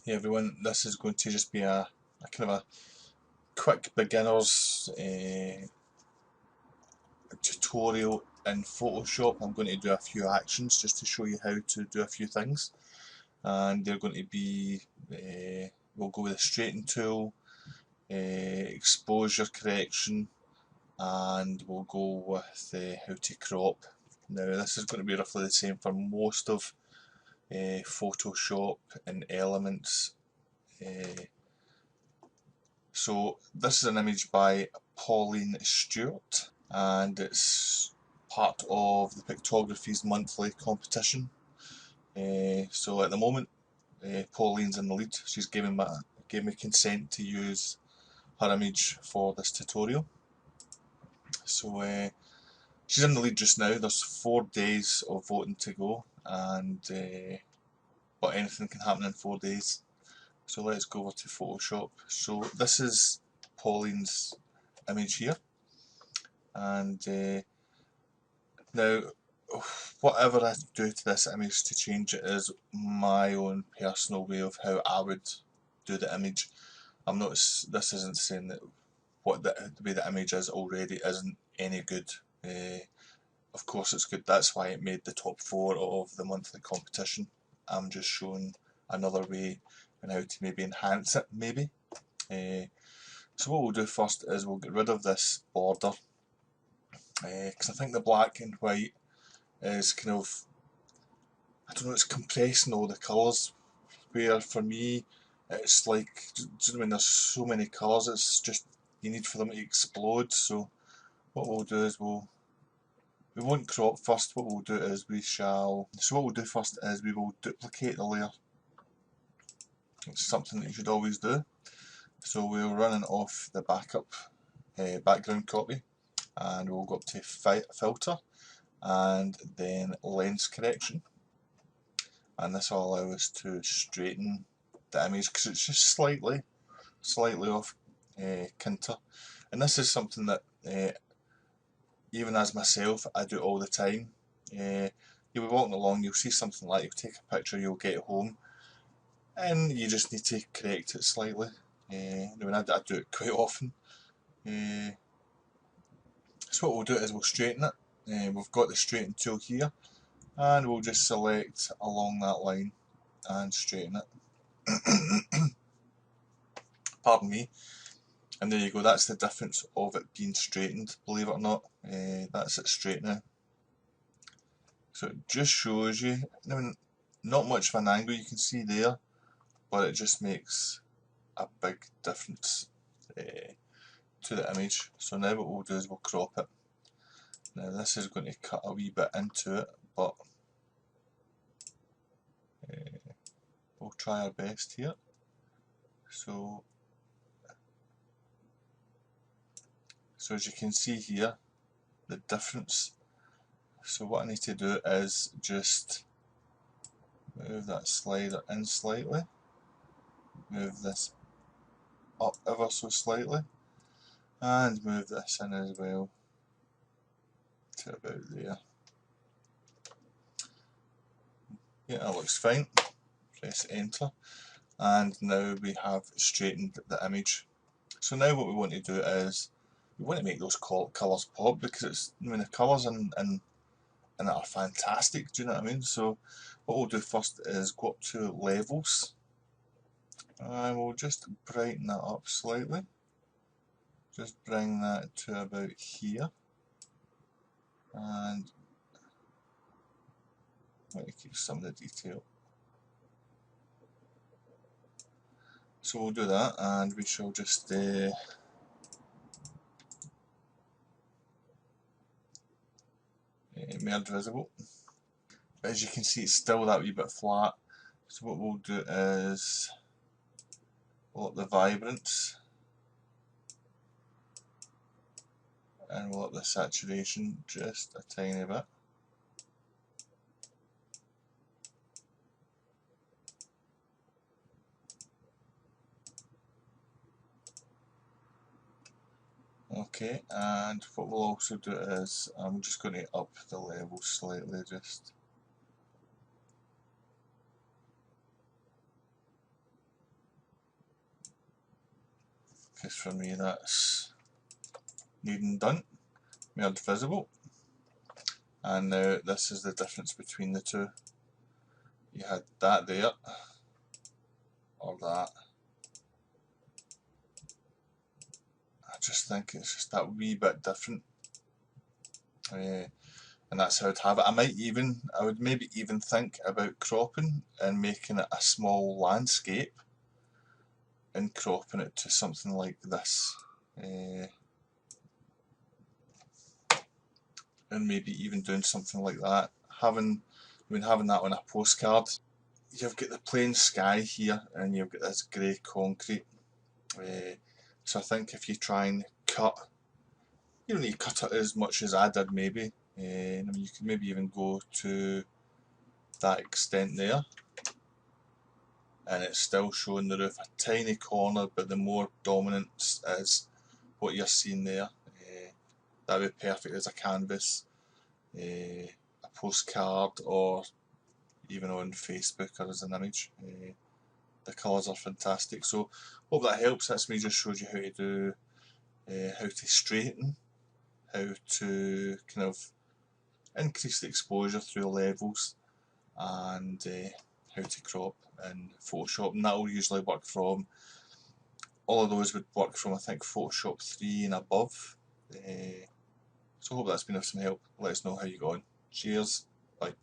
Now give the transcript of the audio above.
Hey everyone, this is going to just be a kind of a quick beginner's tutorial in Photoshop. I'm going to do a few actions just to show you how to do a few things, and they're going to be we'll go with the straighten tool, exposure correction, and we'll go with how to crop. Now this is going to be roughly the same for most of Photoshop and Elements. So this is an image by Pauline Stewart, and it's part of the Pictography's monthly competition. So at the moment, Pauline's in the lead. She's gave me consent to use her image for this tutorial. So she's in the lead just now. There's 4 days of voting to go, and but anything can happen in 4 days. So let's go over to Photoshop. So this is Pauline's image here, and now whatever I do to this image to change it is my own personal way of how I would do the image. I'm not. This isn't saying that what the way the image is already isn't any good. Of course it's good. That's why it made the top 4 of the monthly competition. I'm just showing another way and how to maybe enhance it, maybe. So what we'll do first is we'll get rid of this border, because I think the black and white is kind of, I don't know, it's compressing all the colours, where for me it's like, do you know when there's so many colours, it's just, you need for them to explode. So what we'll do is we won't crop first. What we'll do is we will duplicate the layer. It's something that you should always do. So we'll run it off the background copy, and we'll go up to filter and then lens correction, and this will allow us to straighten the image because it's just slightly off kilter. And this is something that even as myself I do all the time. You'll be walking along, you'll see something like, you'll take a picture, you'll get home, and you just need to correct it slightly. I do it quite often. So what we'll do is we'll straighten it. We've got the straighten tool here, and we'll just select along that line and straighten it. Pardon me. And there you go, that's the difference of it being straightened, believe it or not. That's it straight now. So it just shows you, I mean, not much of an angle you can see there, but it just makes a big difference to the image. So now what we'll do is we'll crop it. Now this is going to cut a wee bit into it, but we'll try our best here. So as you can see here, the difference. So what I need to do is just move that slider in slightly, move this up ever so slightly, and move this in as well to about there. Yeah, that looks fine. Press enter, and now we have straightened the image. So now what we want to do is we want to make those colours pop, because it's, I mean, the colours in it are fantastic, do you know what I mean? So what we'll do first is go up to levels, and we'll just brighten that up slightly. Just bring that to about here, and let me keep some of the detail. So we'll do that, and we shall just merge visible. But as you can see, it's still that wee bit flat. So what we'll do is we'll up the vibrance, and we'll up the saturation just a tiny bit. Okay, and what we'll also do is I'm just going to up the level slightly, just because for me that's needing done, made visible. And now this is the difference between the two. You had that there, or that. I just think it's just that wee bit different. And that's how I'd have it. I would maybe even think about cropping and making it a small landscape and cropping it to something like this. And maybe even doing something like that. Having that on a postcard, you've got the plain sky here and you've got this grey concrete. So I think if you try and cut, you don't need to cut it as much as I did maybe. I mean, you could maybe even go to that extent there, and it's still showing the roof, a tiny corner, but the more dominant is what you're seeing there. That would be perfect as a canvas, a postcard, or even on Facebook or as an image. The colours are fantastic. So hope that helps. That's me just showed you how to do, how to straighten, how to kind of increase the exposure through levels, and how to crop in Photoshop. And that will usually work from, all of those would work from I think Photoshop 3 and above. So I hope that's been of some help. Let us know how you got on. Cheers. Bye.